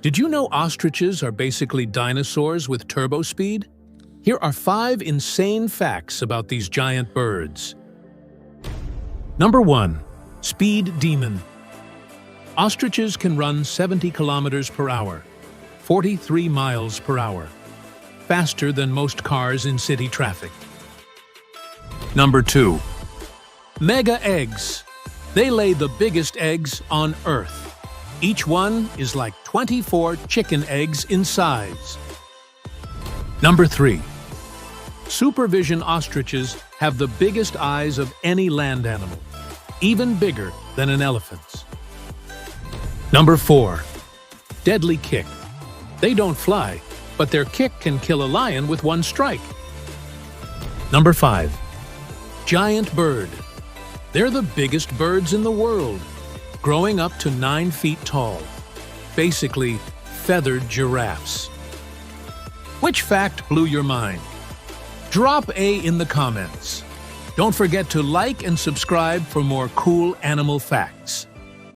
Did you know ostriches are basically dinosaurs with turbo speed? Here are 5 insane facts about these giant birds. Number 1. Speed demon. Ostriches can run 70 kilometers per hour, 43 miles per hour, faster than most cars in city traffic. Number 2. Mega eggs. They lay the biggest eggs on Earth. Each one is like 24 chicken eggs in size. Number 3. Supervision ostriches have the biggest eyes of any land animal, even bigger than an elephant's. Number 4. Deadly kick. They don't fly, but their kick can kill a lion with one strike. Number 5. Giant bird. They're the biggest birds in the world, growing up to 9 feet tall. Basically, feathered giraffes. Which fact blew your mind? Drop A in the comments. Don't forget to like and subscribe for more cool animal facts.